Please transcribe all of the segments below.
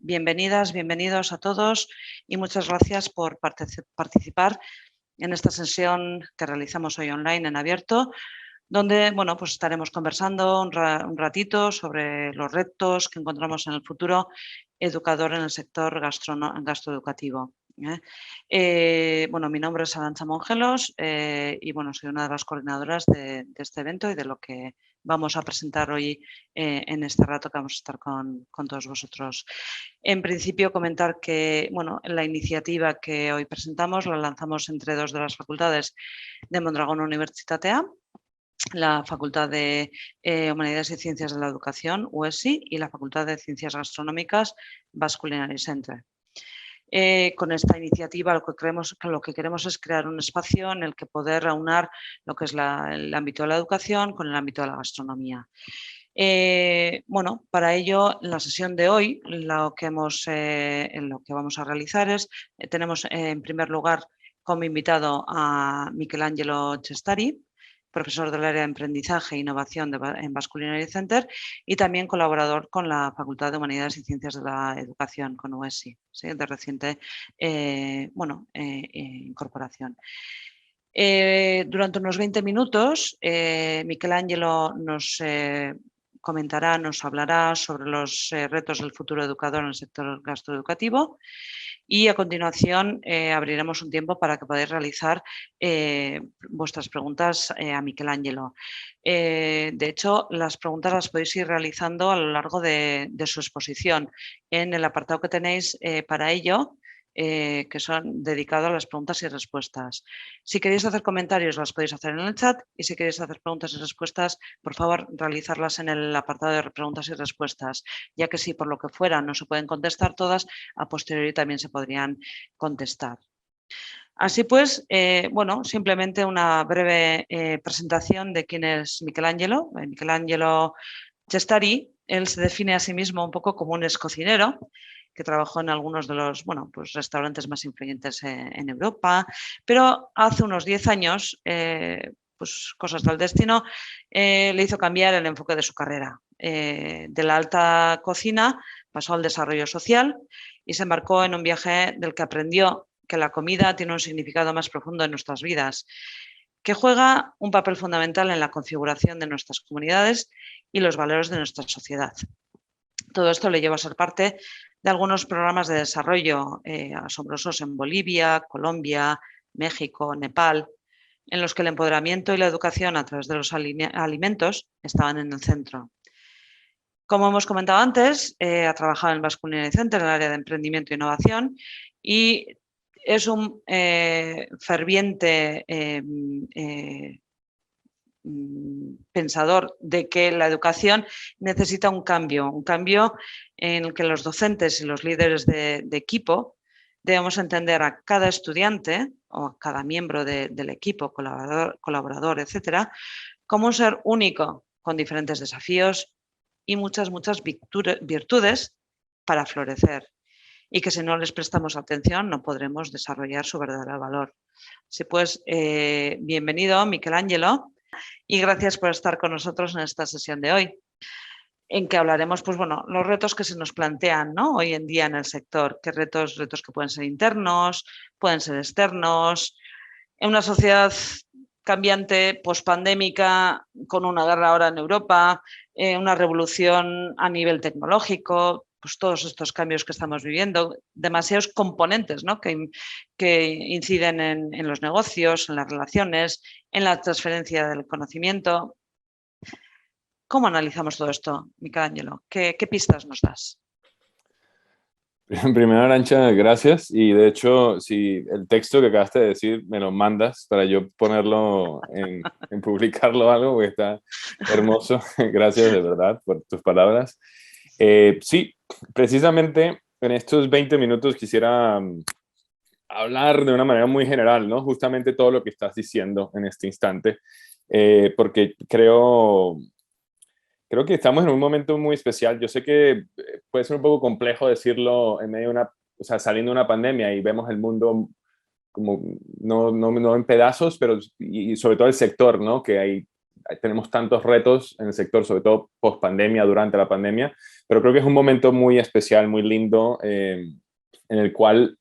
bienvenidas, bienvenidos a todos y muchas gracias por participar en esta sesión que realizamos hoy online en abierto, donde pues estaremos conversando un ratito sobre los retos que encontramos en el futuro educador en el sector gastroeducativo. Mi nombre es Arantxa Mongelos y soy una de las coordinadoras de este evento y de lo que vamos a presentar hoy en este rato que vamos a estar con todos vosotros. En principio, comentar que la iniciativa que hoy presentamos la lanzamos entre dos de las facultades de Mondragón Universitatea, la Facultad de Humanidades y Ciencias de la Educación, UESI, y la Facultad de Ciencias Gastronómicas, Basque Culinary Center. Con esta iniciativa lo que queremos es crear un espacio en el que poder aunar lo que es el ámbito de la educación con el ámbito de la gastronomía. Para ello, en la sesión de hoy, lo que vamos a realizar es, tenemos en primer lugar como invitado a Michelangelo Cestari, profesor del área de Emprendizaje e Innovación en Basque Culinary Center y también colaborador con la Facultad de Humanidades y Ciencias de la Educación, con UESI, ¿sí? De reciente incorporación. Durante unos 20 minutos, Michelangelo nos comentará, nos hablará sobre los retos del futuro educador en el sector gastroeducativo y a continuación abriremos un tiempo para que podáis realizar vuestras preguntas a Michelangelo. De hecho, las preguntas las podéis ir realizando a lo largo de su exposición en el apartado que tenéis para ello, que son dedicados a las preguntas y respuestas. Si queréis hacer comentarios, las podéis hacer en el chat y si queréis hacer preguntas y respuestas, por favor, realizarlas en el apartado de preguntas y respuestas, ya que si por lo que fuera no se pueden contestar todas, a posteriori también se podrían contestar. Así pues, simplemente una breve presentación de quién es Michelangelo. Michelangelo Cestari, él se define a sí mismo un poco como un excocinero que trabajó en algunos de los restaurantes más influyentes en Europa, pero hace unos 10 años, cosas del destino, le hizo cambiar el enfoque de su carrera. De la alta cocina pasó al desarrollo social y se embarcó en un viaje del que aprendió que la comida tiene un significado más profundo en nuestras vidas, que juega un papel fundamental en la configuración de nuestras comunidades y los valores de nuestra sociedad. Todo esto le lleva a ser parte de algunos programas de desarrollo asombrosos en Bolivia, Colombia, México, Nepal, en los que el empoderamiento y la educación a través de los alimentos estaban en el centro. Como hemos comentado antes, ha trabajado en el Basque Culinary Center en el área de emprendimiento e innovación y es un ferviente pensador de que la educación necesita un cambio en el que los docentes y los líderes de equipo debemos entender a cada estudiante o a cada miembro del equipo, colaborador, etcétera, como un ser único con diferentes desafíos y muchas virtudes para florecer y que si no les prestamos atención no podremos desarrollar su verdadero valor. Así pues, bienvenido Michelangelo y gracias por estar con nosotros en esta sesión de hoy, en que hablaremos los retos que se nos plantean, ¿no?, hoy en día en el sector. ¿Qué retos que pueden ser internos, pueden ser externos? En una sociedad cambiante, pospandémica, con una guerra ahora en Europa, una revolución a nivel tecnológico, pues todos estos cambios que estamos viviendo, demasiados componentes, ¿no?, que inciden en los negocios, en las relaciones, en la transferencia del conocimiento. ¿Cómo analizamos todo esto, Michelangelo? ¿Qué pistas nos das? Primero, Arantxa, gracias. Y de hecho, si el texto que acabaste de decir me lo mandas para yo ponerlo en publicarlo o algo, porque está hermoso. Gracias de verdad por tus palabras. Sí, precisamente en estos 20 minutos quisiera hablar de una manera muy general, ¿no? Justamente todo lo que estás diciendo en este instante, porque creo que estamos en un momento muy especial. Yo sé que puede ser un poco complejo decirlo en medio de saliendo de una pandemia y vemos el mundo como no en pedazos, pero y sobre todo el sector, ¿no?, que hay tenemos tantos retos en el sector, sobre todo post pandemia, durante la pandemia, pero creo que es un momento muy especial, muy lindo, en el cual,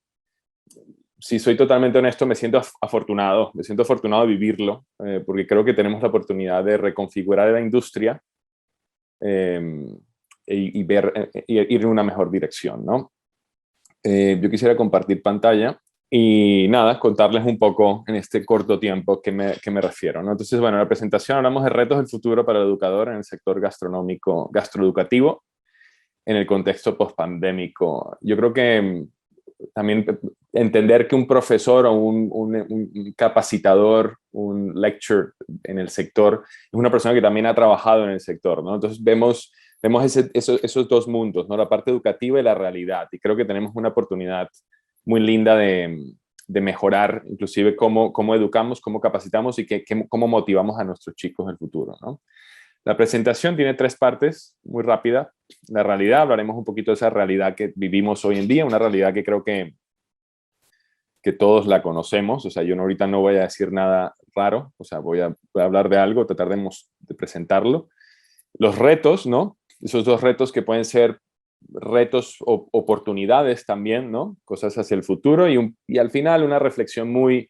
si soy totalmente honesto, me siento afortunado de vivirlo, porque creo que tenemos la oportunidad de reconfigurar la industria eh, ir en una mejor dirección, ¿no? Yo quisiera compartir pantalla y nada, contarles un poco en este corto tiempo que me refiero, ¿no? Entonces, bueno, en la presentación hablamos de retos del futuro para el educador en el sector gastronómico, gastroeducativo, en el contexto post-pandémico. Yo creo que también entender que un profesor o un capacitador, un lecturer en el sector, es una persona que también ha trabajado en el sector, ¿no? Entonces vemos esos dos mundos, ¿no? La parte educativa y la realidad. Y creo que tenemos una oportunidad muy linda de mejorar, inclusive cómo educamos, cómo capacitamos y cómo motivamos a nuestros chicos en el futuro, ¿no? La presentación tiene 3 partes, muy rápida. La realidad, hablaremos un poquito de esa realidad que vivimos hoy en día, una realidad que creo que todos la conocemos. O sea, yo ahorita no voy a decir nada raro, o sea, voy a hablar de algo, tratar de presentarlo. Los retos, ¿no? Esos 2 retos que pueden ser retos o oportunidades también, ¿no? Cosas hacia el futuro y al final una reflexión muy,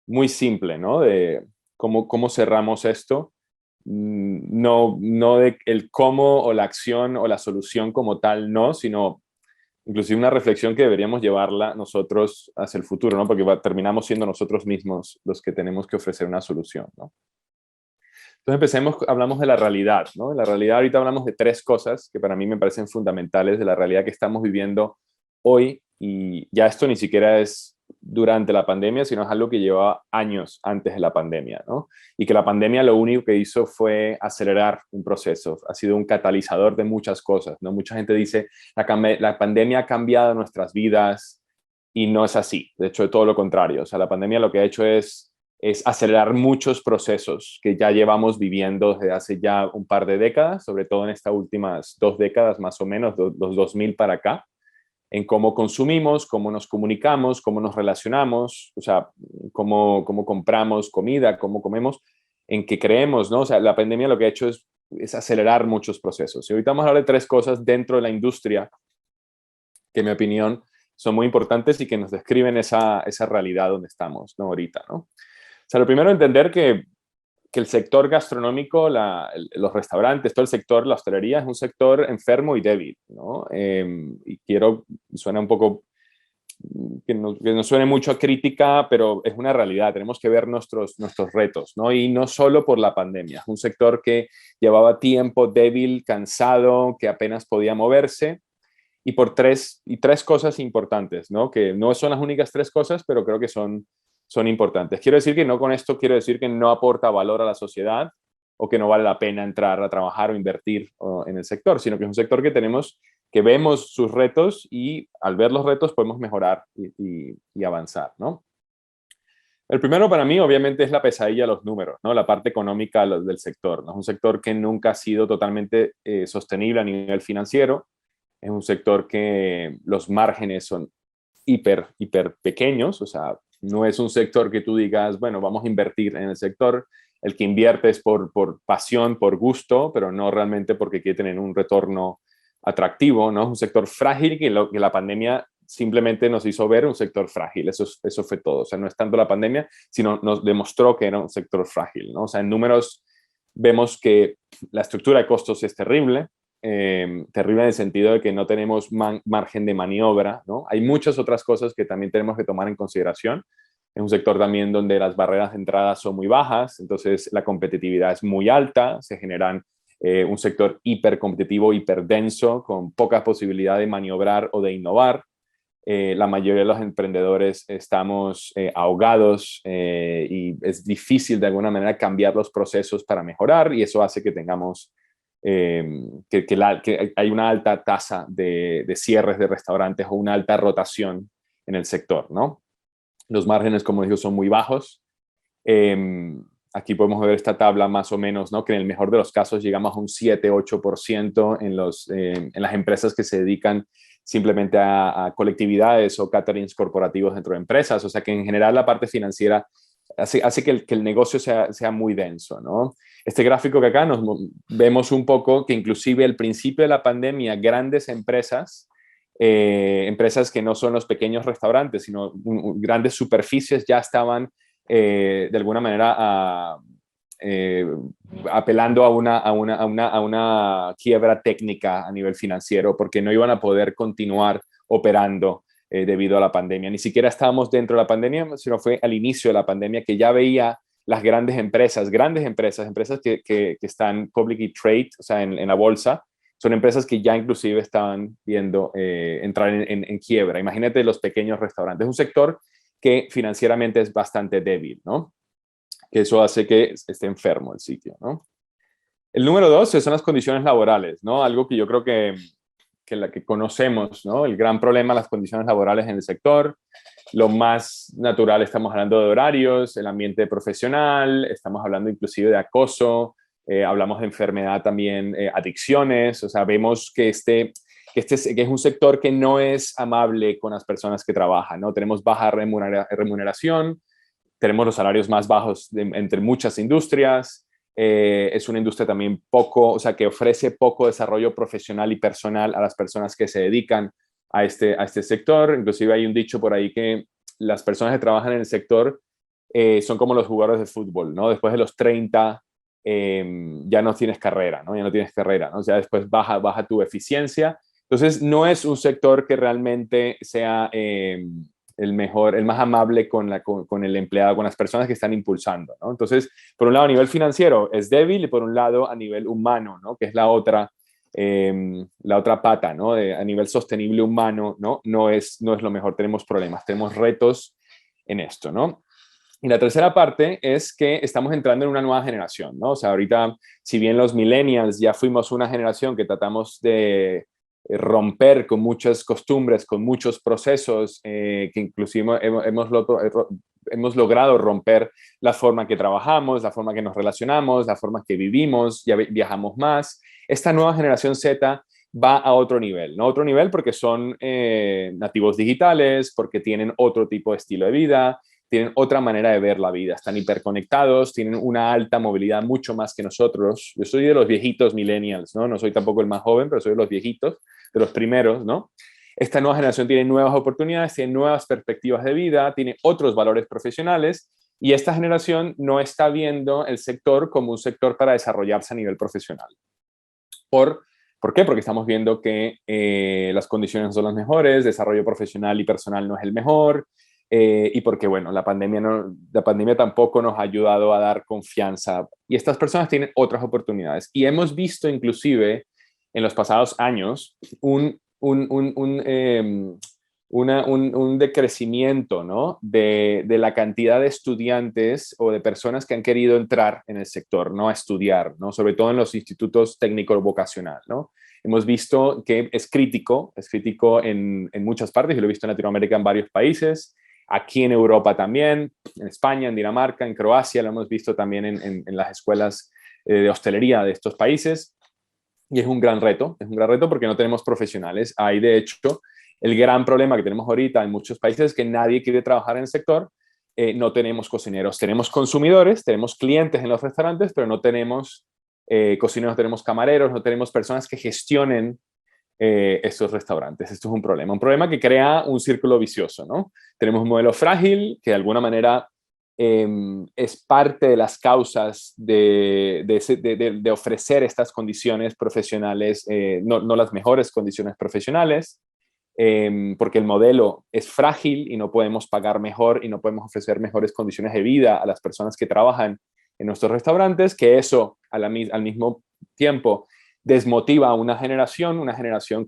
muy simple, ¿no? De cómo cerramos esto. No de el cómo o la acción o la solución como tal, no, sino inclusive una reflexión que deberíamos llevarla nosotros hacia el futuro, ¿no? Porque terminamos siendo nosotros mismos los que tenemos que ofrecer una solución, ¿no? Entonces empecemos, hablamos de la realidad, ¿no? En la realidad ahorita hablamos de 3 cosas que para mí me parecen fundamentales de la realidad que estamos viviendo hoy, y ya esto ni siquiera es durante la pandemia, sino es algo que llevaba años antes de la pandemia, ¿no? Y que la pandemia lo único que hizo fue acelerar un proceso, ha sido un catalizador de muchas cosas, ¿no? Mucha gente dice, la pandemia ha cambiado nuestras vidas, y no es así, de hecho, de todo lo contrario. O sea, la pandemia lo que ha hecho es acelerar muchos procesos que ya llevamos viviendo desde hace ya un par de décadas, sobre todo en estas últimas 2 décadas más o menos, los 2000 para acá, en cómo consumimos, cómo nos comunicamos, cómo nos relacionamos, o sea, cómo compramos comida, cómo comemos, en qué creemos, ¿no? O sea, la pandemia lo que ha hecho es acelerar muchos procesos. Y ahorita vamos a hablar de 3 cosas dentro de la industria que, en mi opinión, son muy importantes y que nos describen esa realidad donde estamos, ¿no? Ahorita, ¿no? O sea, lo primero, entender que el sector gastronómico, los restaurantes, todo el sector, la hostelería, es un sector enfermo y débil, ¿no? Y suena un poco, que no suene mucho a crítica, pero es una realidad. Tenemos que ver nuestros retos, ¿no? Y no solo por la pandemia. Es un sector que llevaba tiempo débil, cansado, que apenas podía moverse. Y por tres cosas importantes, ¿no? Que no son las únicas 3 cosas, pero creo que son importantes. Quiero decir que no con esto quiero decir que no aporta valor a la sociedad o que no vale la pena entrar a trabajar o invertir en el sector, sino que es un sector que vemos sus retos y al ver los retos podemos mejorar y avanzar, ¿no? El primero para mí obviamente es la pesadilla de los números, ¿no? La parte económica del sector, ¿no? Es un sector que nunca ha sido totalmente sostenible a nivel financiero. Es un sector que los márgenes son hiper pequeños, o sea, no es un sector que tú digas, bueno, vamos a invertir en el sector. El que invierte es por pasión, por gusto, pero no realmente porque quiere tener un retorno atractivo, ¿no? Es un sector frágil que la pandemia simplemente nos hizo ver un sector frágil. Eso fue todo. O sea, no es tanto la pandemia, sino nos demostró que era un sector frágil, ¿no? O sea, en números vemos que la estructura de costos es terrible, terrible en el sentido de que no tenemos margen de maniobra, ¿no? Hay muchas otras cosas que también tenemos que tomar en consideración. Es un sector también donde las barreras de entrada son muy bajas, entonces la competitividad es muy alta, se generan un sector hipercompetitivo, hiperdenso, con poca posibilidad de maniobrar o de innovar. La mayoría de los emprendedores estamos ahogados y es difícil de alguna manera cambiar los procesos para mejorar, y eso hace que tengamos que hay una alta tasa de cierres de restaurantes o una alta rotación en el sector, ¿no? Los márgenes, como digo, son muy bajos. Aquí podemos ver esta tabla más o menos, ¿no? Que en el mejor de los casos llegamos a un 7-8% en las empresas que se dedican simplemente a colectividades o caterings corporativos dentro de empresas. O sea que en general la parte financiera hace que el negocio sea muy denso, ¿no? Este gráfico que acá vemos un poco que inclusive al principio de la pandemia, grandes empresas, empresas que no son los pequeños restaurantes, sino grandes superficies ya estaban de alguna manera apelando a una quiebra técnica a nivel financiero porque no iban a poder continuar operando debido a la pandemia. Ni siquiera estábamos dentro de la pandemia, sino fue al inicio de la pandemia que ya veía las grandes empresas que están publicly traded, o sea, en la bolsa, son empresas que ya inclusive estaban viendo entrar en quiebra. Imagínate los pequeños restaurantes, un sector que financieramente es bastante débil, ¿no? Que eso hace que esté enfermo el sitio, ¿no? El número 2 son las condiciones laborales, ¿no? Algo que yo creo que la que conocemos, ¿no? El gran problema, las condiciones laborales en el sector. Lo más natural, estamos hablando de horarios, el ambiente profesional, estamos hablando inclusive de acoso, hablamos de enfermedad también, adicciones, o sea, vemos que que es un sector que no es amable con las personas que trabajan, ¿no? Tenemos baja remuneración, tenemos los salarios más bajos entre muchas industrias, es una industria también o sea, que ofrece poco desarrollo profesional y personal a las personas que se dedican a este sector. Inclusive hay un dicho por ahí que las personas que trabajan en el sector son como los jugadores de fútbol, ¿no? Después de los 30 ya no tienes carrera, ¿no? Ya no tienes carrera, ¿no? O sea, después baja tu eficiencia. Entonces, no es un sector que realmente sea el mejor, el más amable con el empleado, con las personas que están impulsando, ¿no? Entonces, por un lado, a nivel financiero es débil y por un lado, a nivel humano, ¿no? Que es la otra pata, ¿no? A nivel sostenible humano, ¿no? No es lo mejor, tenemos problemas, tenemos retos en esto, ¿no? Y la tercera parte es que estamos entrando en una nueva generación, ¿no? O sea, ahorita, si bien los millennials ya fuimos una generación que tratamos de romper con muchas costumbres, con muchos procesos, que inclusive hemos logrado romper la forma que trabajamos, la forma que nos relacionamos, la forma que vivimos, ya viajamos más. Esta nueva generación Z va a otro nivel, ¿no? Otro nivel porque son nativos digitales, porque tienen otro tipo de estilo de vida, tienen otra manera de ver la vida, están hiperconectados, tienen una alta movilidad mucho más que nosotros. Yo soy de los viejitos millennials, ¿no? No soy tampoco el más joven, pero soy de los viejitos, de los primeros, ¿no? Esta nueva generación tiene nuevas oportunidades, tiene nuevas perspectivas de vida, tiene otros valores profesionales y esta generación no está viendo el sector como un sector para desarrollarse a nivel profesional. ¿Por qué? Porque estamos viendo que las condiciones no son las mejores, desarrollo profesional y personal no es el mejor, y porque, bueno, la pandemia tampoco nos ha ayudado a dar confianza. Y estas personas tienen otras oportunidades. Y hemos visto inclusive en los pasados años un decrecimiento, ¿no? de la cantidad de estudiantes o de personas que han querido entrar en el sector, ¿no? A estudiar, ¿no? Sobre todo en los institutos técnico-vocacional, ¿no? Hemos visto que es crítico en muchas partes, yo lo he visto en Latinoamérica en varios países, aquí en Europa también, en España, en Dinamarca, en Croacia, lo hemos visto también en las escuelas de hostelería de estos países. Y es un gran reto porque no tenemos profesionales. Hay, de hecho, el gran problema que tenemos ahorita en muchos países es que nadie quiere trabajar en el sector. No tenemos cocineros, tenemos consumidores, tenemos clientes en los restaurantes, pero no tenemos cocineros, no tenemos camareros, no tenemos personas que gestionen estos restaurantes. Esto es un problema que crea un círculo vicioso, ¿no? Tenemos un modelo frágil que de alguna manera es parte de las causas de ofrecer estas condiciones profesionales, no las mejores condiciones profesionales, porque el modelo es frágil y no podemos pagar mejor y no podemos ofrecer mejores condiciones de vida a las personas que trabajan en nuestros restaurantes, que eso al mismo tiempo desmotiva a una generación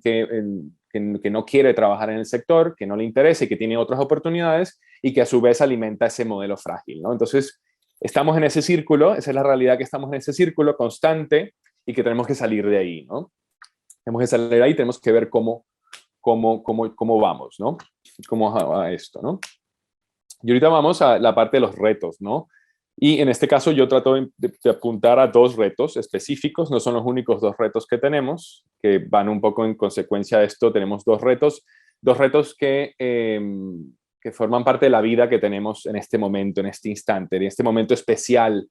que no quiere trabajar en el sector, que no le interesa y que tiene otras oportunidades y que a su vez alimenta ese modelo frágil, ¿no? Entonces, estamos en ese círculo, esa es la realidad, que estamos en ese círculo constante y que tenemos que salir de ahí, ¿no? Tenemos que salir de ahí, tenemos que ver cómo vamos, ¿no? Cómo a esto, ¿no? Y ahorita vamos a la parte de los retos, ¿no? Y en este caso yo trato de apuntar a dos retos específicos, no son los únicos dos retos que tenemos, que van un poco en consecuencia de esto. Tenemos dos retos que forman parte de la vida que tenemos en este momento, en este instante, en este momento especial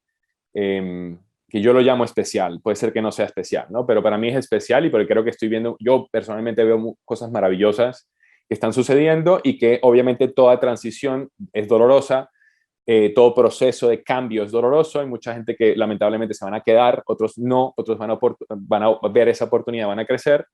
que yo lo llamo especial, puede ser que no sea especial, ¿no? Pero para mí es especial y porque creo que estoy viendo, yo personalmente veo cosas maravillosas que están sucediendo y que obviamente toda transición es dolorosa, todo proceso de cambio es doloroso, hay mucha gente que lamentablemente se van a quedar, otros no, otros van a ver esa oportunidad, van a crecer,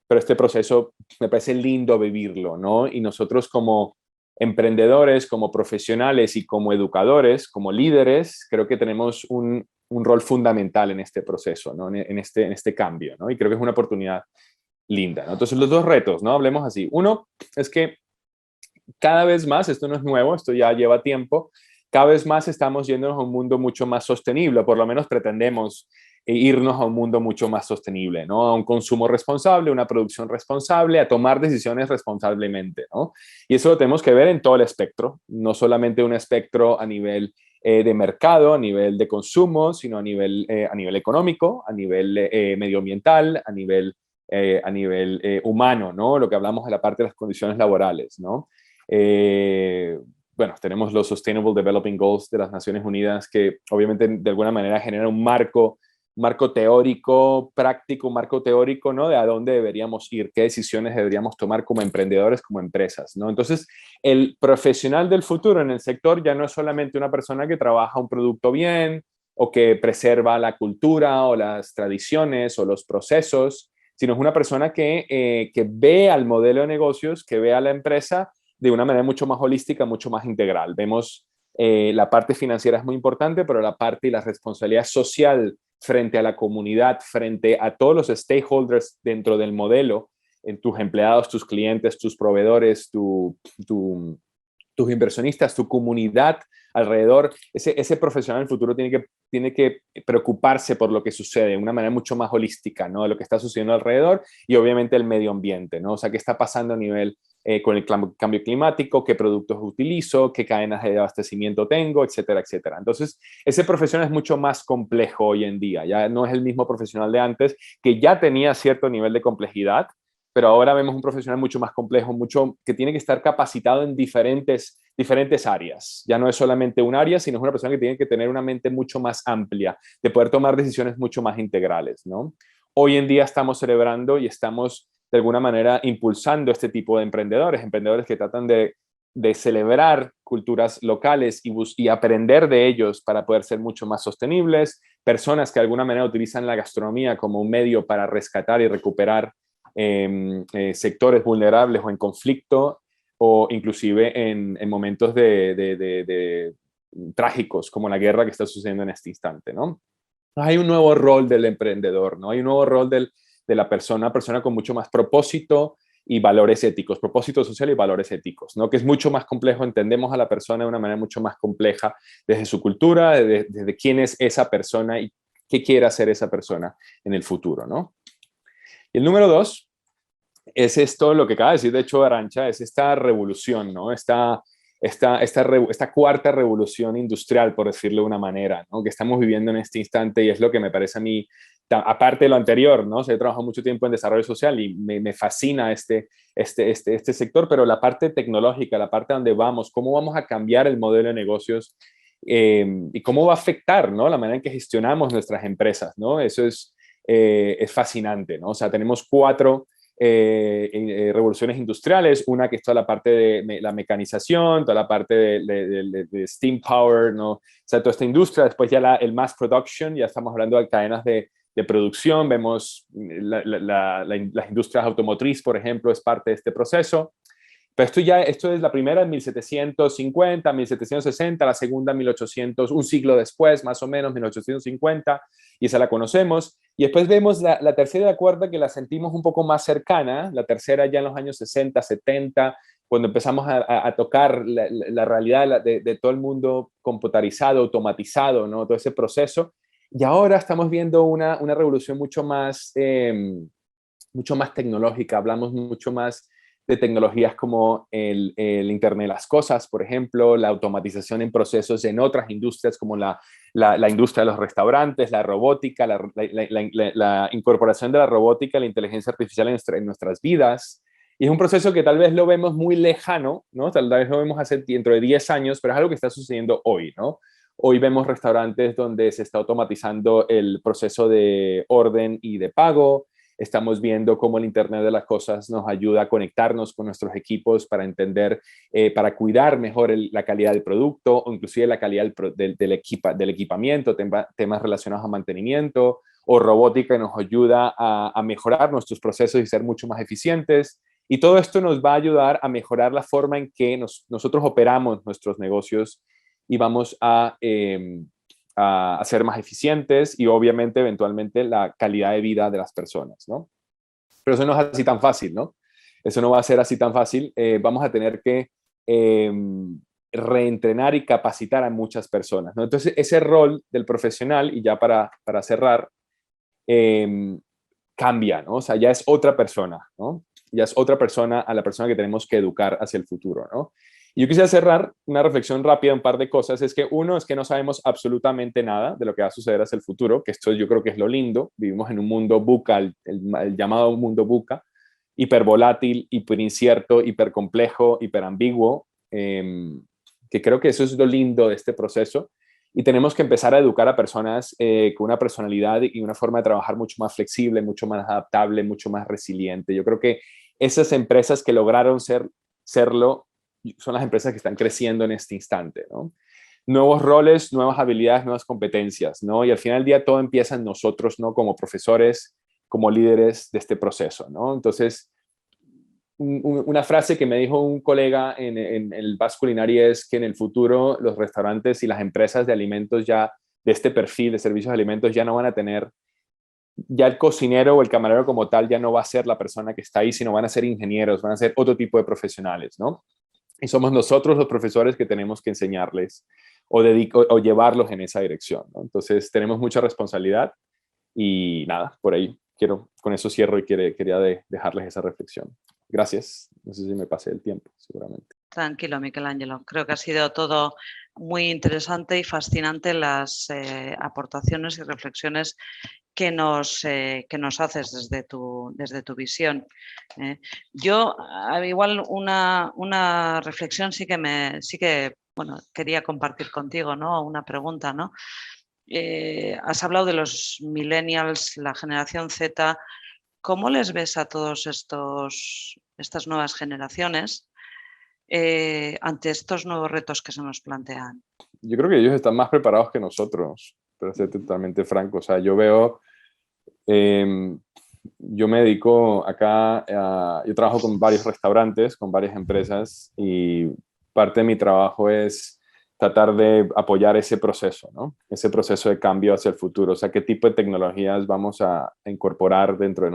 pero este proceso me parece lindo vivirlo, ¿no? Y nosotros como emprendedores, como profesionales y como educadores, como líderes, creo que tenemos un rol fundamental en este proceso, ¿no? En este cambio, ¿no? Y creo que es una oportunidad linda, ¿no? Entonces, los dos retos, ¿no? Hablemos así. Uno es que cada vez más, esto no es nuevo, esto ya lleva tiempo, cada vez más estamos yéndonos a un mundo mucho más sostenible, por lo menos pretendemos irnos a un mundo mucho más sostenible, ¿no? A un consumo responsable, una producción responsable, a tomar decisiones responsablemente, ¿no? Y eso lo tenemos que ver en todo el espectro, no solamente un espectro a nivel de mercado, a nivel de consumo, sino a nivel económico, a nivel medioambiental, a nivel humano, ¿no? Lo que hablamos de la parte de las condiciones laborales, ¿no? Eh, bueno, tenemos los Sustainable Developing Goals de las Naciones Unidas que obviamente de alguna manera generan un marco teórico, práctico, un marco teórico, ¿no? De a dónde deberíamos ir, qué decisiones deberíamos tomar como emprendedores, como empresas, ¿no? Entonces, el profesional del futuro en el sector ya no es solamente una persona que trabaja un producto bien o que preserva la cultura o las tradiciones o los procesos, sino es una persona que ve al modelo de negocios, que ve a la empresa de una manera mucho más holística, mucho más integral. Vemos la parte financiera es muy importante, pero la parte y la responsabilidad social frente a la comunidad, frente a todos los stakeholders dentro del modelo, en tus empleados, tus clientes, tus proveedores, tus inversionistas, tu comunidad alrededor, ese profesional en el futuro tiene que preocuparse por lo que sucede de una manera mucho más holística, ¿no? De lo que está sucediendo alrededor y obviamente el medio ambiente, ¿no? O sea, qué está pasando a nivel con el cambio climático, qué productos utilizo, qué cadenas de abastecimiento tengo, etcétera, etcétera. Entonces, ese profesional es mucho más complejo hoy en día, ya no es el mismo profesional de antes, que ya tenía cierto nivel de complejidad, pero ahora vemos un profesional mucho más complejo, mucho que tiene que estar capacitado en diferentes áreas. Ya no es solamente un área, sino es una persona que tiene que tener una mente mucho más amplia, de poder tomar decisiones mucho más integrales, ¿no? Hoy en día estamos celebrando y estamos de alguna manera impulsando este tipo de emprendedores que tratan de celebrar culturas locales y aprender de ellos para poder ser mucho más sostenibles, personas que de alguna manera utilizan la gastronomía como un medio para rescatar y recuperar sectores vulnerables o en conflicto o inclusive en momentos trágicos como la guerra que está sucediendo en este instante, ¿no? Hay un nuevo rol del emprendedor, ¿no? Hay un nuevo rol de la persona, una persona con mucho más propósito y valores éticos, propósito social y valores éticos, ¿no? Que es mucho más complejo, entendemos a la persona de una manera mucho más compleja desde su cultura, desde quién es esa persona y qué quiere hacer esa persona en el futuro, ¿no? Y el número dos es esto, lo que acaba de decir de hecho Arantxa, es esta revolución, ¿no? Esta cuarta revolución industrial, por decirlo de una manera, ¿no? Que estamos viviendo en este instante y es lo que me parece a mí, aparte de lo anterior, ¿no? O sea, he trabajado mucho tiempo en desarrollo social y me fascina este sector, pero la parte tecnológica, la parte donde vamos, cómo vamos a cambiar el modelo de negocios y cómo va a afectar, ¿no? La manera en que gestionamos nuestras empresas, ¿no? Eso es fascinante, ¿no? O sea, tenemos cuatro revoluciones industriales, una que es toda la parte de la mecanización, toda la parte de steam power, ¿no? O sea, toda esta industria, después ya el mass production, ya estamos hablando de cadenas de producción, vemos las industrias automotriz, por ejemplo, es parte de este proceso. Pero esto es la primera en 1750, 1760, la segunda en 1800, un siglo después, más o menos, 1850, y esa la conocemos. Y después vemos la tercera y la cuarta que la sentimos un poco más cercana, la tercera ya en los años 60, 70, cuando empezamos a tocar la realidad de todo el mundo computarizado, automatizado, ¿no? Todo ese proceso. Y ahora estamos viendo una revolución mucho más tecnológica, hablamos mucho más de tecnologías como el Internet de las Cosas, por ejemplo, la automatización en procesos en otras industrias como la industria de los restaurantes, la robótica, la incorporación de la robótica, la inteligencia artificial en nuestras vidas. Y es un proceso que tal vez lo vemos muy lejano, ¿no? Tal vez lo vemos hace dentro de 10 años, pero es algo que está sucediendo hoy, ¿no? Hoy vemos restaurantes donde se está automatizando el proceso de orden y de pago. Estamos viendo cómo el Internet de las cosas nos ayuda a conectarnos con nuestros equipos para entender, para cuidar mejor la calidad del producto o inclusive la calidad del equipamiento, temas relacionados a mantenimiento, o robótica que nos ayuda a mejorar nuestros procesos y ser mucho más eficientes. Y todo esto nos va a ayudar a mejorar la forma en que nosotros operamos nuestros negocios y vamos a ser más eficientes y obviamente eventualmente la calidad de vida de las personas, ¿no? Pero eso no es así tan fácil, ¿no? Eso no va a ser así tan fácil. Vamos a tener que reentrenar y capacitar a muchas personas, ¿no? Entonces, ese rol del profesional, y ya para cerrar, cambia, ¿no? O sea, ya es otra persona, ¿no? Ya es otra persona a la persona que tenemos que educar hacia el futuro, ¿no? Y yo quisiera cerrar una reflexión rápida, un par de cosas. Es que uno es que no sabemos absolutamente nada de lo que va a suceder hacia el futuro, que esto yo creo que es lo lindo. Vivimos en un mundo VUCA, el llamado mundo VUCA, hipervolátil, hiperincierto, hipercomplejo, hiperambiguo, que creo que eso es lo lindo de este proceso. Y tenemos que empezar a educar a personas con una personalidad y una forma de trabajar mucho más flexible, mucho más adaptable, mucho más resiliente. Yo creo que esas empresas que lograron serlo son las empresas que están creciendo en este instante, ¿no? Nuevos roles, nuevas habilidades, nuevas competencias, ¿no? Y al final del día todo empieza en nosotros, ¿no? Como profesores, como líderes de este proceso, ¿no? Entonces, una frase que me dijo un colega en el Basque Culinary es que en el futuro los restaurantes y las empresas de alimentos ya de este perfil de servicios de alimentos ya no van a tener, ya el cocinero o el camarero como tal ya no va a ser la persona que está ahí, sino van a ser ingenieros, van a ser otro tipo de profesionales, ¿no? Y somos nosotros los profesores que tenemos que enseñarles o llevarlos en esa dirección, ¿no? Entonces tenemos mucha responsabilidad y nada, por ahí con eso cierro y quería dejarles esa reflexión. Gracias. No sé si me pasé el tiempo, seguramente. Tranquilo, Michelangelo. Creo que ha sido todo muy interesante y fascinante las aportaciones y reflexiones que nos haces desde tu visión. Yo, igual una reflexión sí que bueno, quería compartir contigo, ¿no? Una pregunta, ¿no? Has hablado de los millennials, la generación Z. ¿Cómo les ves a todos estas nuevas generaciones ante estos nuevos retos que se nos plantean? Yo creo que ellos están más preparados que nosotros, para ser totalmente franco. O sea, yo veo, yo me dedico acá, yo trabajo con varios restaurantes, con varias empresas y parte de mi trabajo es tratar de apoyar ese proceso, ¿no? Ese proceso de cambio hacia el futuro. O sea, qué tipo de tecnologías vamos a incorporar dentro de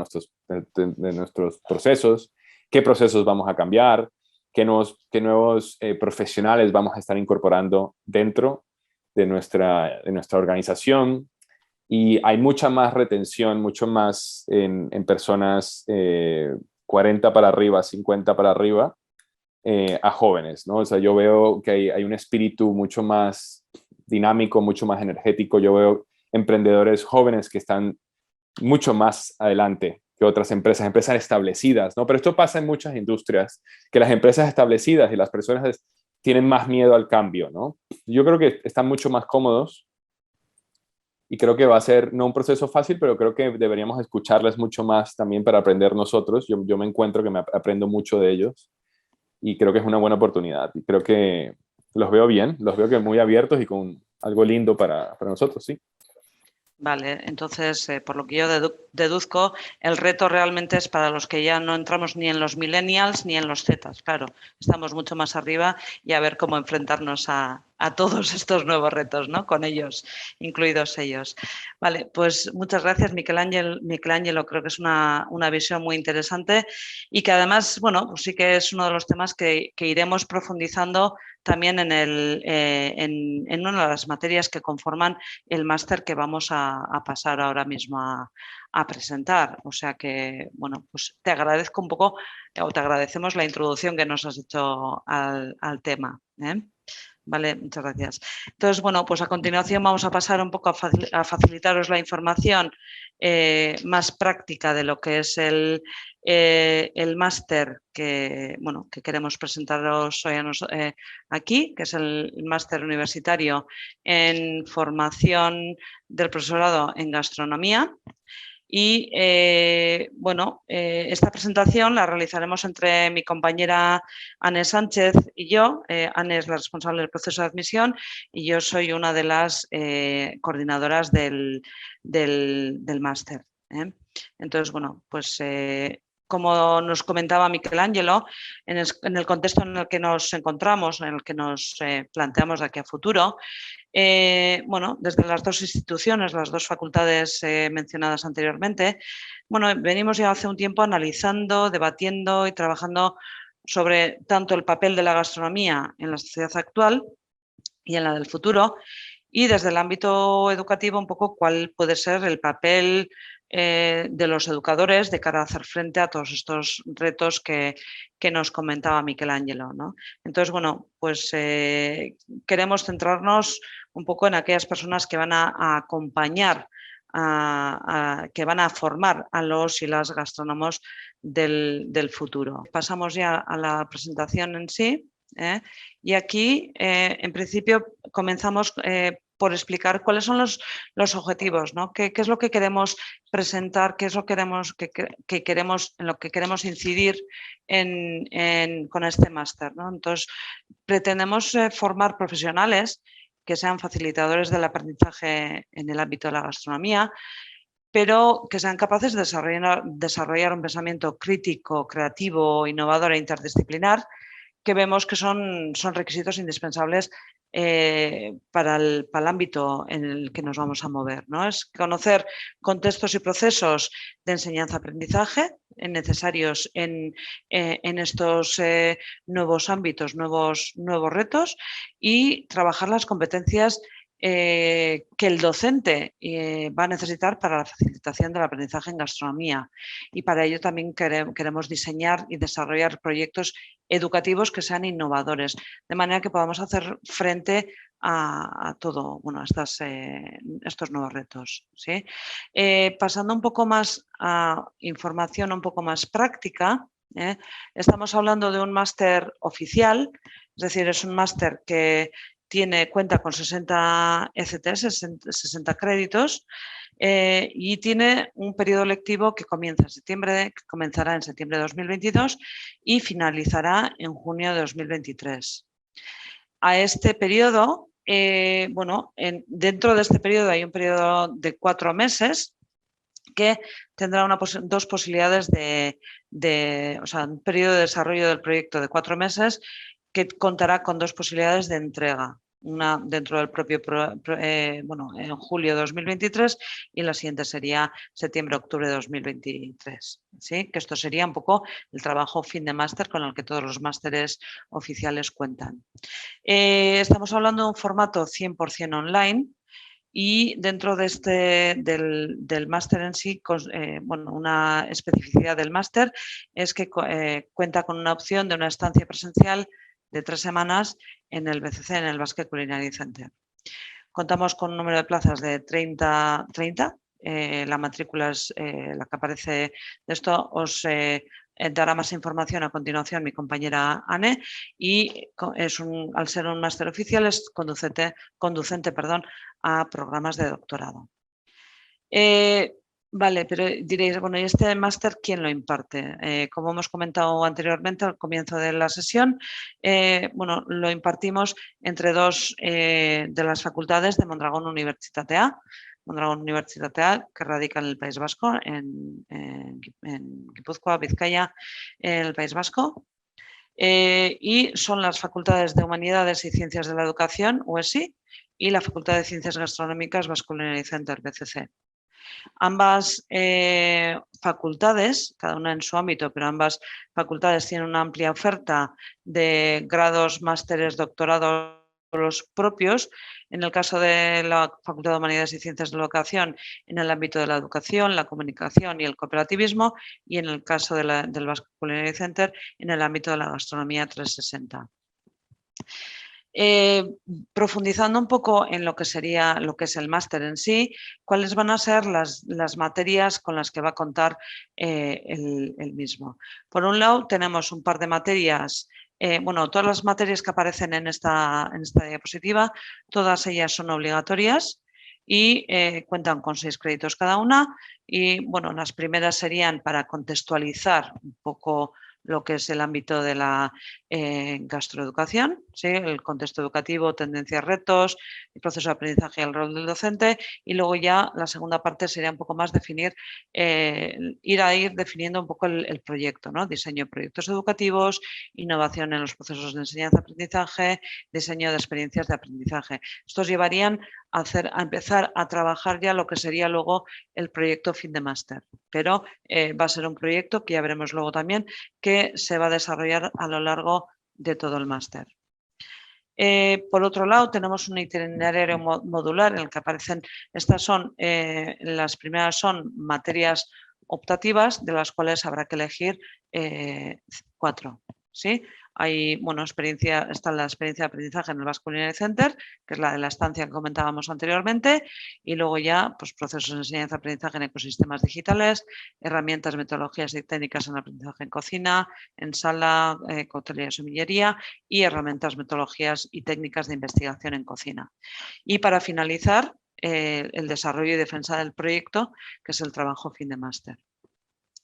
nuestros procesos, qué procesos vamos a cambiar, qué nuevos profesionales vamos a estar incorporando dentro de nuestra organización. Y hay mucha más retención, mucho más en personas 40 para arriba, 50 para arriba, a jóvenes, ¿no? O sea, yo veo que hay un espíritu mucho más dinámico, mucho más energético. Yo veo emprendedores jóvenes que están mucho más adelante que otras empresas establecidas, ¿no? Pero esto pasa en muchas industrias, que las empresas establecidas y las personas tienen más miedo al cambio, ¿no? Yo creo que están mucho más cómodos y creo que va a ser no un proceso fácil, pero creo que deberíamos escucharles mucho más también para aprender nosotros. Yo me encuentro que me aprendo mucho de ellos y creo que es una buena oportunidad. Y creo que los veo bien, los veo que muy abiertos y con algo lindo para nosotros, sí. Vale, entonces, por lo que yo deduzco, el reto realmente es para los que ya no entramos ni en los millennials ni en los Zetas, claro, estamos mucho más arriba y a ver cómo enfrentarnos a todos estos nuevos retos, ¿no? Con ellos, incluidos ellos. Vale, pues muchas gracias, Michelangelo, creo que es una visión muy interesante y que además, bueno, pues sí que es uno de los temas que iremos profundizando también en una de las materias que conforman el máster que vamos a pasar ahora mismo a presentar. O sea que, bueno, pues te agradezco un poco, o te agradecemos la introducción que nos has hecho al tema. Vale, muchas gracias. Entonces, bueno, pues a continuación vamos a pasar un poco a facilitaros la información más práctica de lo que es el máster que queremos presentaros hoy aquí, que es el máster universitario en formación del profesorado en gastronomía. Y esta presentación la realizaremos entre mi compañera Anne Sánchez y yo. Anne es la responsable del proceso de admisión y yo soy una de las coordinadoras del máster. Entonces, bueno, pues como nos comentaba Michelangelo, en el contexto en el que nos encontramos, en el que nos planteamos de aquí a futuro, desde las dos instituciones, las dos facultades mencionadas anteriormente, venimos ya hace un tiempo analizando, debatiendo y trabajando sobre tanto el papel de la gastronomía en la sociedad actual y en la del futuro, y desde el ámbito educativo un poco cuál puede ser el papel de los educadores de cara a hacer frente a todos estos retos que nos comentaba Michelangelo, ¿no? Entonces, bueno, pues queremos centrarnos un poco en aquellas personas que van a acompañar, que van a formar a los y las gastrónomos del futuro. Pasamos ya a la presentación en sí. Y aquí, en principio, comenzamos por explicar cuáles son los objetivos, ¿no? ¿Qué es lo que queremos presentar? ¿Qué es lo que queremos, en lo que queremos incidir con este máster, ¿no? Entonces, pretendemos formar profesionales que sean facilitadores del aprendizaje en el ámbito de la gastronomía, pero que sean capaces de desarrollar un pensamiento crítico, creativo, innovador e interdisciplinar, que vemos que son requisitos indispensables para el ámbito en el que nos vamos a mover, ¿no? Es conocer contextos y procesos de enseñanza-aprendizaje necesarios en estos nuevos ámbitos, nuevos retos, y trabajar las competencias que el docente va a necesitar para la facilitación del aprendizaje en gastronomía, y para ello también queremos diseñar y desarrollar proyectos educativos que sean innovadores, de manera que podamos hacer frente a todo, estos nuevos retos, ¿sí? Pasando un poco más a información un poco más práctica, estamos hablando de un máster oficial, es decir, es un máster que cuenta con 60 ECTS, 60 créditos, y tiene un periodo lectivo que comenzará en septiembre de 2022 y finalizará en junio de 2023. A este periodo, dentro de este periodo hay un periodo de 4 meses que tendrá dos posibilidades un periodo de desarrollo del proyecto de 4 meses que contará con dos posibilidades de entrega. Una dentro del propio, en julio de 2023, y la siguiente sería septiembre-octubre de 2023. ¿Sí? Que esto sería un poco el trabajo fin de máster con el que todos los másteres oficiales cuentan. Estamos hablando de un formato 100% online. Y dentro de del máster en sí, una especificidad del máster es que cuenta con una opción de una estancia presencial de 3 semanas en el BCC, en el Basque Culinary Center. Contamos con un número de plazas de 30. La matrícula es la que aparece de esto. Os dará más información a continuación mi compañera Anne, y al ser un máster oficial es conducente a programas de doctorado. Vale, pero diréis, bueno, ¿y este máster quién lo imparte? Como hemos comentado anteriormente al comienzo de la sesión, lo impartimos entre dos de las facultades de Mondragón Universitatea. Mondragón Universitatea, que radica en el País Vasco, en Guipúzcoa, Vizcaya, en el País Vasco. Y son las facultades de Humanidades y Ciencias de la Educación, UESI, y la Facultad de Ciencias Gastronómicas Basque Culinary Center, BCC. Ambas facultades, cada una en su ámbito, pero ambas facultades tienen una amplia oferta de grados, másteres, doctorados propios. En el caso de la Facultad de Humanidades y Ciencias de la Educación, en el ámbito de la educación, la comunicación y el cooperativismo, y en el caso del Basque Culinary Center, en el ámbito de la gastronomía 360. Profundizando un poco en lo que es el máster en sí, cuáles van a ser las materias con las que va a contar el mismo. Por un lado, tenemos un par de materias, todas las materias que aparecen en esta diapositiva, todas ellas son obligatorias y cuentan con 6 créditos cada una. Y bueno, las primeras serían para contextualizar un poco lo que es el ámbito de la gastroeducación, ¿sí? El contexto educativo, tendencias, retos, el proceso de aprendizaje y el rol del docente. Y luego ya la segunda parte sería un poco más definir, ir definiendo un poco el proyecto, ¿no? Diseño de proyectos educativos, innovación en los procesos de enseñanza-aprendizaje, diseño de experiencias de aprendizaje. Estos llevarían a empezar a trabajar ya lo que sería luego el proyecto fin de máster, pero va a ser un proyecto que ya veremos luego también que se va a desarrollar a lo largo de todo el máster. Por otro lado, tenemos un itinerario modular en el que aparecen, las primeras son materias optativas, de las cuales habrá que elegir 4. ¿Sí? Hay, está la experiencia de aprendizaje en el Basque Culinary Center, que es la de la estancia que comentábamos anteriormente, y luego ya pues, procesos de enseñanza-aprendizaje en ecosistemas digitales, herramientas, metodologías y técnicas en aprendizaje en cocina, en sala, coctelería y somillería, y herramientas, metodologías y técnicas de investigación en cocina. Y para finalizar, el desarrollo y defensa del proyecto, que es el trabajo fin de máster.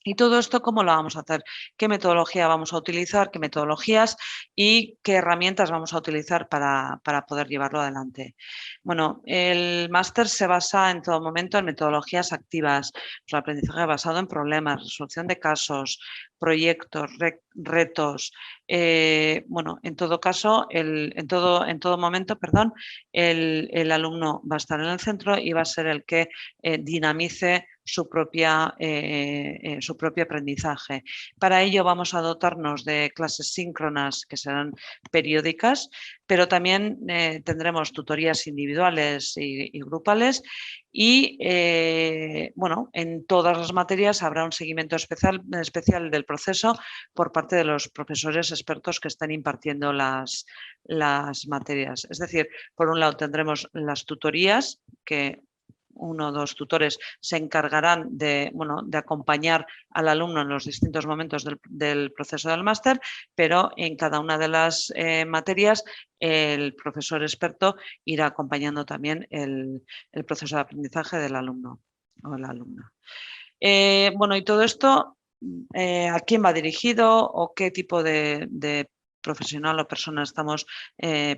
Y todo esto, ¿cómo lo vamos a hacer? ¿Qué metodología vamos a utilizar? ¿Qué metodologías? ¿Y qué herramientas vamos a utilizar para poder llevarlo adelante? Bueno, el máster se basa en todo momento en metodologías activas, el aprendizaje basado en problemas, resolución de casos, proyectos, retos. En todo caso, en todo momento, el alumno va a estar en el centro y va a ser el que dinamice su propio aprendizaje. Para ello vamos a dotarnos de clases síncronas que serán periódicas, pero también tendremos tutorías individuales y grupales y en todas las materias habrá un seguimiento especial del proceso por parte de los profesores expertos que están impartiendo las materias. Es decir, por un lado tendremos las tutorías que 1 o 2 tutores se encargarán de acompañar al alumno en los distintos momentos del proceso del máster, pero en cada una de las materias el profesor experto irá acompañando también el proceso de aprendizaje del alumno o la alumna. Y todo esto, ¿a quién va dirigido o qué tipo de profesional o persona estamos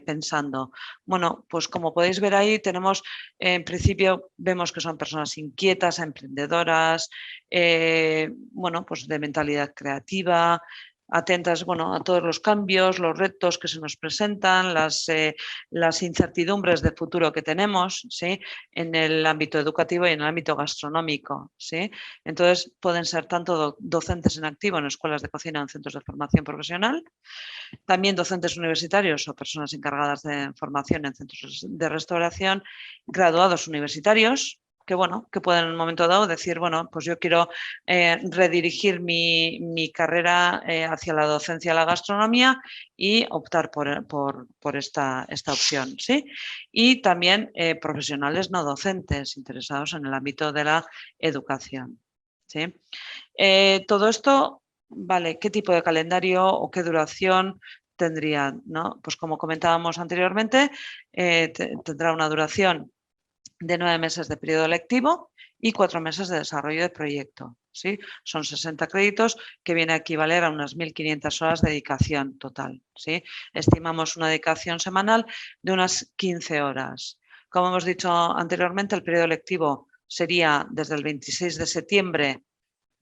pensando? Bueno, pues como podéis ver ahí, tenemos, en principio, vemos que son personas inquietas, emprendedoras, pues de mentalidad creativa, atentas a todos los cambios, los retos que se nos presentan, las incertidumbres del futuro que tenemos, ¿sí? En el ámbito educativo y en el ámbito gastronómico, ¿sí? Entonces pueden ser tanto docentes en activo en escuelas de cocina o en centros de formación profesional, también docentes universitarios o personas encargadas de formación en centros de restauración, graduados universitarios, que pueden en un momento dado decir, pues yo quiero redirigir mi carrera hacia la docencia de la gastronomía y optar por esta opción, ¿sí? Y también profesionales no docentes interesados en el ámbito de la educación, ¿sí? Todo esto, vale, ¿qué tipo de calendario o qué duración tendría? ¿No? Pues como comentábamos anteriormente, tendrá una duración de 9 meses de periodo lectivo y 4 meses de desarrollo de proyecto. ¿Sí? Son 60 créditos que viene a equivaler a unas 1.500 horas de dedicación total. ¿Sí? Estimamos una dedicación semanal de unas 15 horas. Como hemos dicho anteriormente, el periodo lectivo sería desde el 26 de septiembre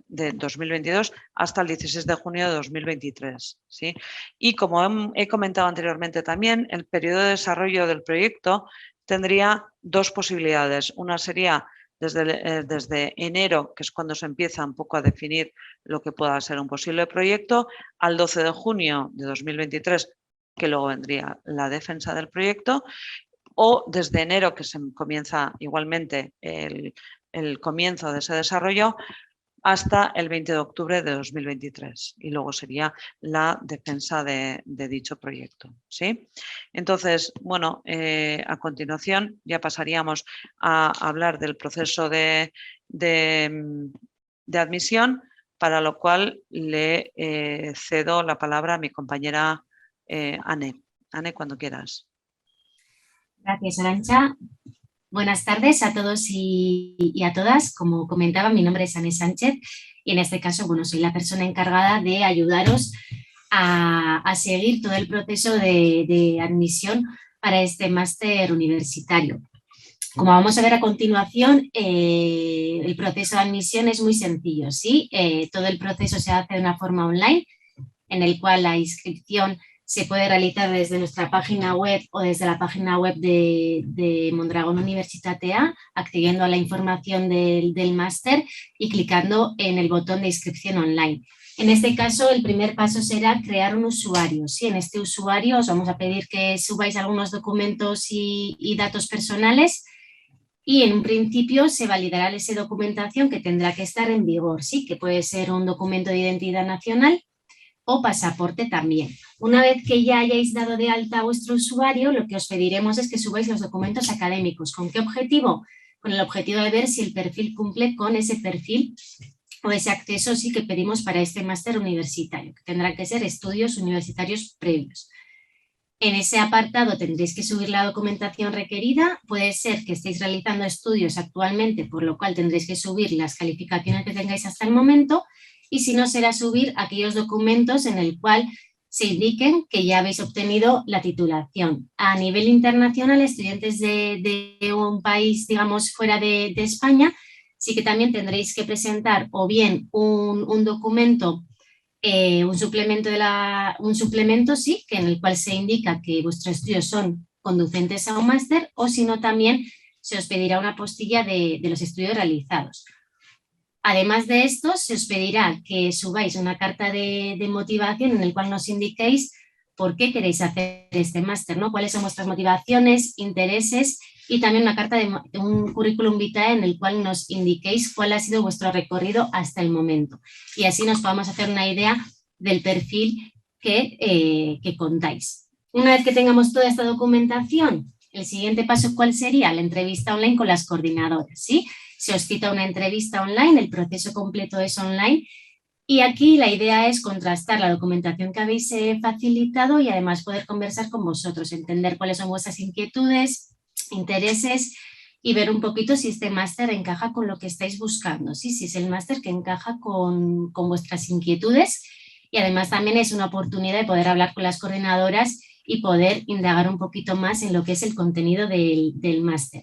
de 2022 hasta el 16 de junio de 2023. ¿Sí? Y como he comentado anteriormente también, el periodo de desarrollo del proyecto tendría 2 posibilidades. Una sería desde enero, que es cuando se empieza un poco a definir lo que pueda ser un posible proyecto, al 12 de junio de 2023, que luego vendría la defensa del proyecto, o desde enero, que se comienza igualmente el comienzo de ese desarrollo, hasta el 20 de octubre de 2023 y luego sería la defensa de dicho proyecto, ¿sí? Entonces, bueno, a continuación ya pasaríamos a hablar del proceso de admisión, para lo cual le cedo la palabra a mi compañera Anne. Anne, cuando quieras. Gracias, Arantxa. Buenas tardes a todos y a todas. Como comentaba, mi nombre es Anne Sánchez y en este caso, bueno, soy la persona encargada de ayudaros a seguir todo el proceso de admisión para este máster universitario. Como vamos a ver a continuación, el proceso de admisión es muy sencillo, ¿sí? Todo el proceso se hace de una forma online, en el cual la inscripción se puede realizar desde nuestra página web o desde la página web de Mondragón Universitatea, accediendo a la información del máster y clicando en el botón de inscripción online. En este caso, el primer paso será crear un usuario, ¿sí? En este usuario os vamos a pedir que subáis algunos documentos y datos personales, y en un principio se validará esa documentación que tendrá que estar en vigor, ¿sí? Que puede ser un documento de identidad nacional o pasaporte también. Una vez que ya hayáis dado de alta a vuestro usuario, lo que os pediremos es que subáis los documentos académicos. ¿Con qué objetivo? Con el objetivo de ver si el perfil cumple con ese perfil o ese acceso sí que pedimos para este máster universitario, que tendrán que ser estudios universitarios previos. En ese apartado tendréis que subir la documentación requerida. Puede ser que estéis realizando estudios actualmente, por lo cual tendréis que subir las calificaciones que tengáis hasta el momento, y si no, será subir aquellos documentos en el cual se indiquen que ya habéis obtenido la titulación. A nivel internacional, estudiantes de un país, digamos, fuera de España, sí que también tendréis que presentar o bien un documento, un suplemento, sí, que en el cual se indica que vuestros estudios son conducentes a un máster, o si no, también se os pedirá una postilla de los estudios realizados. Además de esto, se os pedirá que subáis una carta de motivación en el cual nos indiquéis por qué queréis hacer este máster, ¿no? Cuáles son vuestras motivaciones, intereses, y también una carta de un currículum vitae en el cual nos indiquéis cuál ha sido vuestro recorrido hasta el momento. Y así nos podamos hacer una idea del perfil que contáis. Una vez que tengamos toda esta documentación, el siguiente paso, ¿cuál sería? La entrevista online con las coordinadoras, ¿sí? Se os cita una entrevista online, el proceso completo es online, y aquí la idea es contrastar la documentación que habéis facilitado y además poder conversar con vosotros, entender cuáles son vuestras inquietudes, intereses, y ver un poquito si este máster encaja con lo que estáis buscando, ¿sí? Si es el máster que encaja con vuestras inquietudes, y además también es una oportunidad de poder hablar con las coordinadoras y poder indagar un poquito más en lo que es el contenido del máster.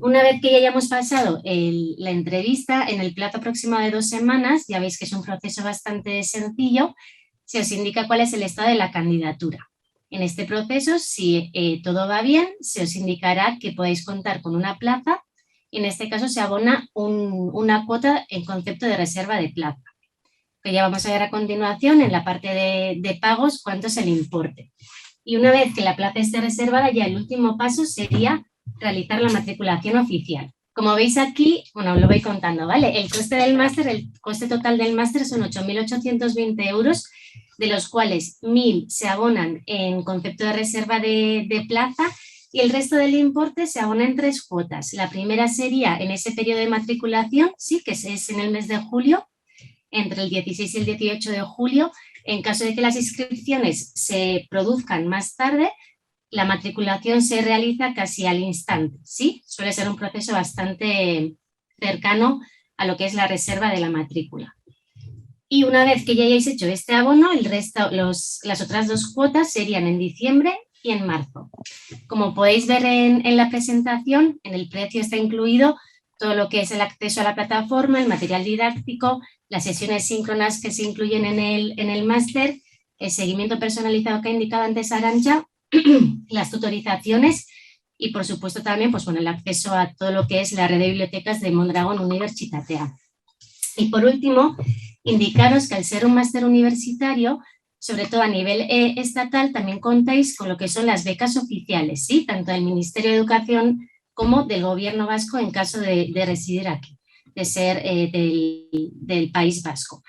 Una vez que ya hayamos pasado la entrevista, en el plazo aproximado de 2 semanas, ya veis que es un proceso bastante sencillo, se os indica cuál es el estado de la candidatura. En este proceso, si todo va bien, se os indicará que podéis contar con una plaza, y en este caso se abona una cuota en concepto de reserva de plaza, que ya vamos a ver a continuación en la parte de pagos cuánto es el importe. Y una vez que la plaza esté reservada, ya el último paso sería realizar la matriculación oficial. Como veis aquí, bueno, lo voy contando, ¿vale? El coste del máster, el coste total del máster son 8.820 euros, de los cuales 1.000 se abonan en concepto de reserva de plaza, y el resto del importe se abona en 3 cuotas. La primera sería en ese periodo de matriculación, sí, que es en el mes de julio, entre el 16 y el 18 de julio. En caso de que las inscripciones se produzcan más tarde, la matriculación se realiza casi al instante, ¿sí? Suele ser un proceso bastante cercano a lo que es la reserva de la matrícula. Y una vez que ya hayáis hecho este abono, el resto, las otras 2 cuotas serían en diciembre y en marzo. Como podéis ver en la presentación, en el precio está incluido todo lo que es el acceso a la plataforma, el material didáctico, las sesiones síncronas que se incluyen en el máster, el seguimiento personalizado que ha indicado antes Arantxa, las tutorizaciones y, por supuesto, también pues, bueno, el acceso a todo lo que es la red de bibliotecas de Mondragón Universitatea. Y, por último, indicaros que al ser un máster universitario, sobre todo a nivel estatal, también contáis con lo que son las becas oficiales, ¿sí? Tanto del Ministerio de Educación como del Gobierno vasco en caso de residir aquí. de ser del País Vasco.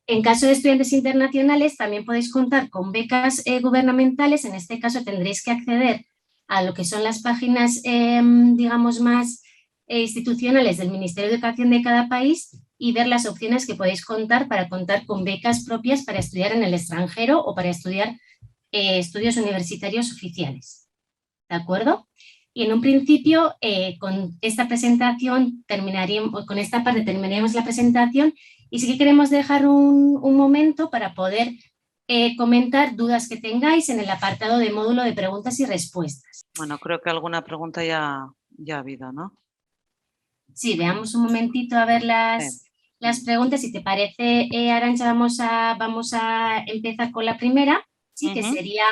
En caso de estudiantes internacionales, también podéis contar con becas gubernamentales. En este caso tendréis que acceder a lo que son las páginas, digamos, más institucionales del Ministerio de Educación de cada país y ver las opciones que podéis contar para contar con becas propias para estudiar en el extranjero o para estudiar estudios universitarios oficiales. ¿De acuerdo? Y en un principio, con esta presentación terminaríamos, con esta parte terminaríamos la presentación, y sí que queremos dejar un momento para poder comentar dudas que tengáis en el apartado de módulo de preguntas y respuestas. Bueno, creo que alguna pregunta ya ha habido, ¿no? Sí, veamos un momentito a ver las preguntas. Si te parece, Arantxa, vamos a empezar con la primera, ¿sí? Que sería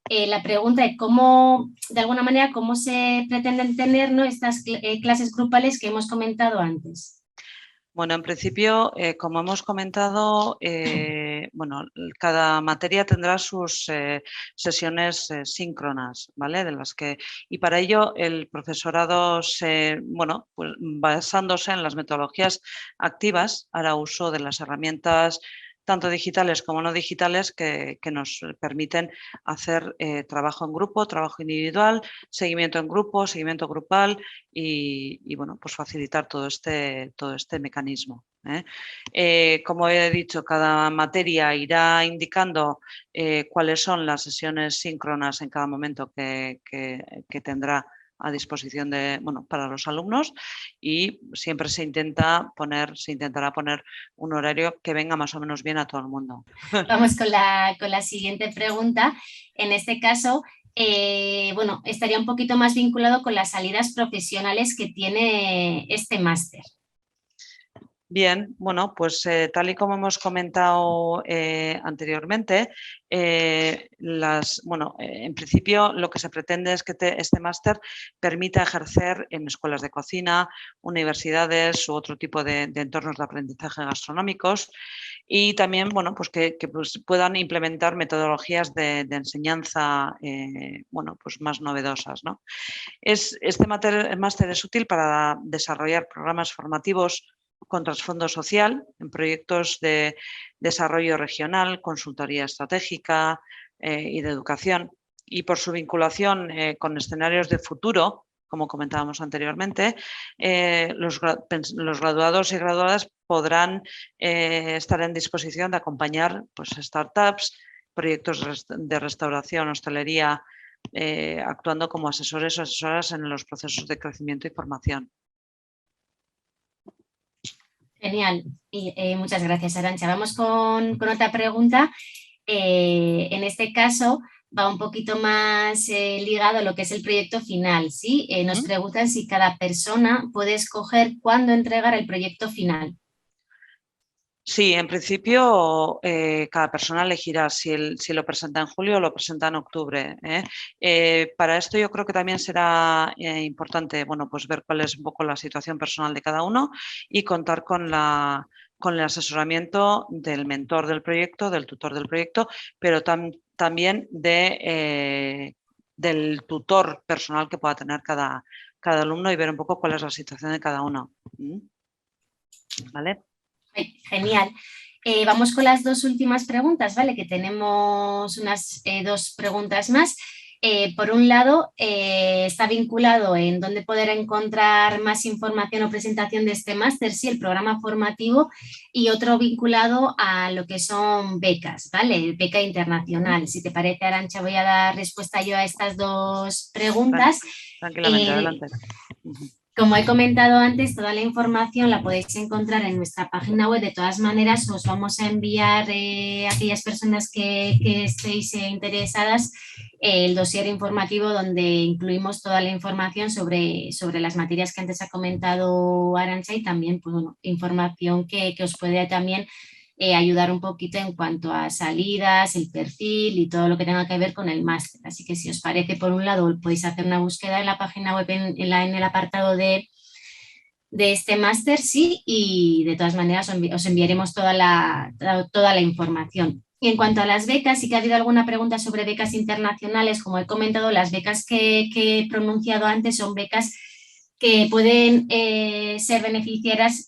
la pregunta de cómo, de alguna manera, cómo se pretenden tener, ¿no?, estas clases grupales que hemos comentado antes. Bueno, en principio, como hemos comentado, bueno, cada materia tendrá sus sesiones síncronas, ¿vale? Y para ello el profesorado, bueno, pues basándose en las metodologías activas, hará uso de las herramientas tanto digitales como no digitales que nos permiten hacer trabajo en grupo, trabajo individual, seguimiento en grupo, seguimiento grupal y bueno, pues facilitar todo este mecanismo. Como he dicho, cada materia irá indicando cuáles son las sesiones síncronas en cada momento que tendrá a disposición para los alumnos, y siempre se intentará poner un horario que venga más o menos bien a todo el mundo. Vamos con la siguiente pregunta. En este caso, bueno, estaría un poquito más vinculado con las salidas profesionales que tiene este máster. Bien, bueno, pues tal y como hemos comentado anteriormente, en principio lo que se pretende es que este máster permita ejercer en escuelas de cocina, universidades u otro tipo de entornos de aprendizaje gastronómicos, y también, bueno, pues que puedan implementar metodologías de enseñanza bueno, pues más novedosas, ¿no? Este máster es útil para desarrollar programas formativos con trasfondo social en proyectos de desarrollo regional, consultoría estratégica y de educación. Y por su vinculación con escenarios de futuro, como comentábamos anteriormente, los graduados y graduadas podrán estar en disposición de acompañar, pues, startups, proyectos de restauración, hostelería, actuando como asesores o asesoras en los procesos de crecimiento y formación. Genial, y muchas gracias, Arantxa. Vamos con otra pregunta. En este caso va un poquito más ligado a lo que es el proyecto final, ¿sí? Nos preguntan si cada persona puede escoger cuándo entregar el proyecto final. Sí, en principio cada persona elegirá si lo presenta en julio o lo presenta en octubre. Para esto yo creo que también será importante, bueno, pues ver cuál es un poco la situación personal de cada uno y contar con el asesoramiento del mentor del proyecto, del tutor del proyecto, pero también del tutor personal que pueda tener cada alumno, y ver un poco cuál es la situación de cada uno. ¿Vale? Genial. Vamos con las dos últimas preguntas, ¿vale? Que tenemos unas dos preguntas más. Por un lado, está vinculado en dónde poder encontrar más información o presentación de este máster, sí, el programa formativo, y otro vinculado a lo que son becas, ¿vale? Beca internacional. Si te parece, Arantxa, voy a dar respuesta yo a estas dos preguntas. Tranquilamente, adelante. Como he comentado antes, toda la información la podéis encontrar en nuestra página web. De todas maneras, os vamos a enviar a aquellas personas que estéis interesadas el dossier informativo donde incluimos toda la información sobre las materias que antes ha comentado Arantxa, y también, pues, bueno, información que os puede también ayudar un poquito en cuanto a salidas, el perfil y todo lo que tenga que ver con el máster. Así que si os parece, por un lado podéis hacer una búsqueda en la página web en el apartado de este máster, sí, y de todas maneras os enviaremos toda la información. Y en cuanto a las becas, sí que ha habido alguna pregunta sobre becas internacionales. Como he comentado, las becas que he pronunciado antes son becas que pueden ser beneficiarias,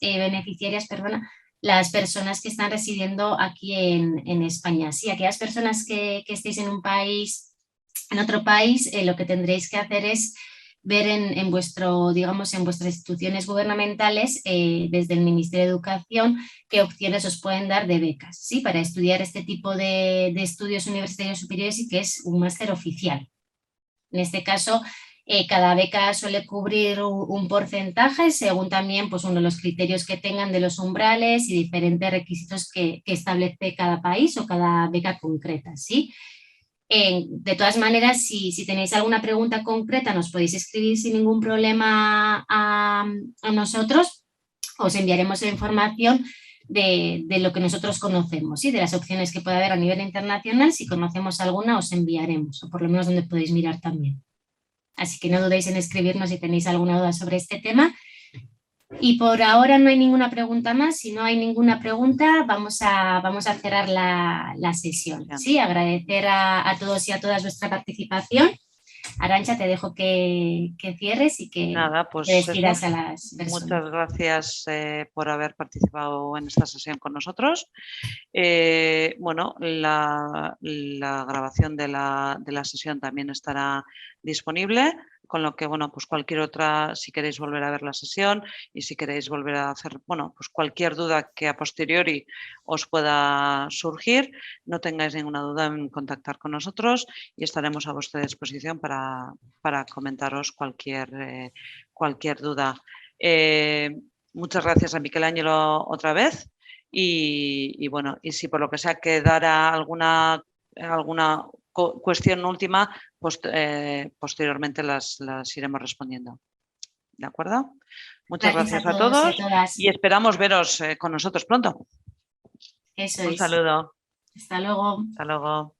las personas que están residiendo aquí en España. Sí, aquellas personas que estéis en otro país, lo que tendréis que hacer es ver en vuestras instituciones gubernamentales, desde el Ministerio de Educación, qué opciones os pueden dar de becas, ¿sí? Para estudiar este tipo de estudios universitarios superiores y que es un máster oficial. En este caso, cada beca suele cubrir un porcentaje según también pues, uno de los criterios que tengan de los umbrales y diferentes requisitos que establece cada país o cada beca concreta, ¿sí? De todas maneras, si tenéis alguna pregunta concreta, nos podéis escribir sin ningún problema a nosotros. Os enviaremos la información de lo que nosotros conocemos, ¿sí? De las opciones que puede haber a nivel internacional. Si conocemos alguna, os enviaremos, o por lo menos donde podéis mirar también. Así que no dudéis en escribirnos si tenéis alguna duda sobre este tema. Y por ahora no hay ninguna pregunta más. Si no hay ninguna pregunta, vamos a cerrar la sesión. ¿Sí? Agradecer a todos y a todas vuestra participación. Arantxa, te dejo que cierres y que te despidas a las personas. Muchas gracias por haber participado en esta sesión con nosotros. Bueno, la grabación de la sesión también estará disponible, con lo que, bueno, pues cualquier otra, si queréis volver a ver la sesión y si queréis volver a hacer, bueno, pues cualquier duda que a posteriori os pueda surgir, no tengáis ninguna duda en contactar con nosotros y estaremos a vuestra disposición para comentaros cualquier duda. Muchas gracias a Miquel Ángelo otra vez y bueno, y si por lo que sea quedara alguna cuestión última, pues posteriormente las iremos respondiendo. ¿De acuerdo? Muchas gracias a todos y esperamos veros con nosotros pronto. Eso Un saludo. Hasta luego. Hasta luego.